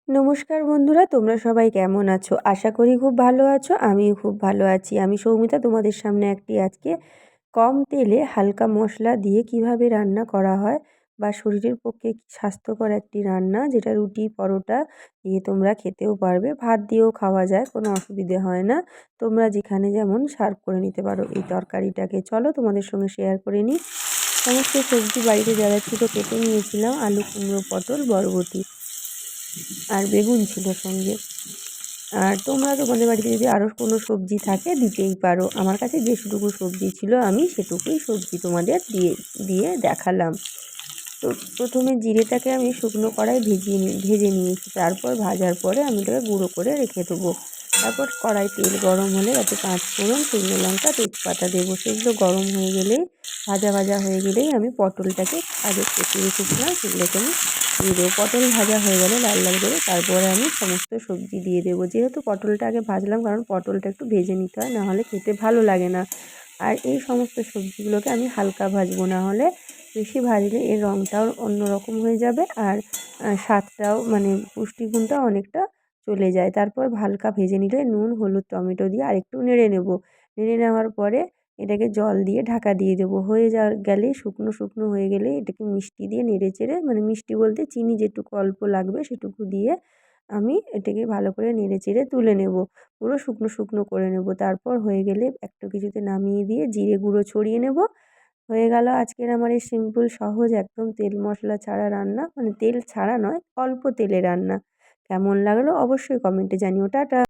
নমস্কার বন্ধুরা, তোমরা সবাই কেমন আছো? আশা করি খুব ভালো আছো। আমিও খুব ভালো আছি। আমি সৌমিতা, তোমাদের সামনে আজকে কম তেলে হালকা মশলা দিয়ে কিভাবে রান্না করা হয় বা শরীরের পক্ষে স্বাস্থ্যকর একটি রান্না, যেটা রুটি পরোটা দিয়ে তোমরা খেতেও পারবে, ভাত দিয়েও খাওয়া যায়, কোনো অসুবিধে হয় না। তোমরা যেখানে যেমন সার্ভ করে নিতে পারো এই তরকারিটাকে। চলো তোমাদের সঙ্গে শেয়ার করে নিই। সমস্ত সবজি বাড়িতে যা ছিল কেটে নিয়েছিলাম। আলু, কুমড়ো, পটল, বরবটি আর বেগুন ছিল সঙ্গে। আর তোমরা তোমাদের বাড়িতে যদি আরও কোনো সবজি থাকে দিতেই পারো। আমার কাছে যেটুকু সবজি ছিল আমি সেটুকুই সবজি তোমাদের দিয়ে দিয়ে দেখালাম। তো প্রথমে জিরেটাকে আমি শুকনো কড়াই ভেজে নিয়েছি। তারপর ভাজার পরে আমি ওটাকে গুঁড়ো করে রেখে দেবো। তারপর কড়াই তেল গরম হলে তাতে 5 ফোড়ন, শুকনো লঙ্কা, তেজপাতা দেবো। সেগুলো গরম হয়ে গেলেই ভাজা হয়ে গেলেই আমি পটলটাকে আগে কেটে রেখেছিলাম সেগুলোকে আমি দিয়ে দেবো। পটল ভাজা হয়ে গেলে লাল লাল করে তারপরে আমি সমস্ত সবজি দিয়ে দেবো। যেহেতু পটলটা আগে ভাজলাম, কারণ পটলটা একটু ভেজে নিতে হয়, নাহলে খেতে ভালো লাগে না। আর এই সমস্ত সবজিগুলোকে আমি হালকা ভাজবো, না হলে বেশি ভাজলে এর রঙটাও অন্যরকম হয়ে যাবে আর স্বাদটাও মানে পুষ্টিগুণটাও অনেকটা চলে যায়। তারপর হালকা ভেজে নিলে নুন, হলুদ, টমেটো দিয়ে আরেকটু নেড়ে নেব। নেড়ে নেওয়ার পরে এটাকে জল দিয়ে ঢাকা দিয়ে দেবো। হয়ে গেলে শুকনো হয়ে গেলে এটাকে মিষ্টি দিয়ে নেড়ে চেড়ে, মানে মিষ্টি বলতে চিনি যেটুকু অল্প লাগবে সেটুকু দিয়ে আমি এটাকে ভালো করে নেড়ে চেড়ে তুলে নেব। পুরো শুকনো করে নেব। তারপর হয়ে গেলে একটু কিছুতে নামিয়ে দিয়ে জিরে গুঁড়ো ছড়িয়ে নেব। হয়ে গেল আজকের আমার এই সিম্পল সহজ একদম তেল মশলা ছাড়া রান্না, মানে তেল ছাড়া নয়, অল্প তেলে রান্না। কেমন লাগলো অবশ্যই কমেন্টে জানিও। টাটা।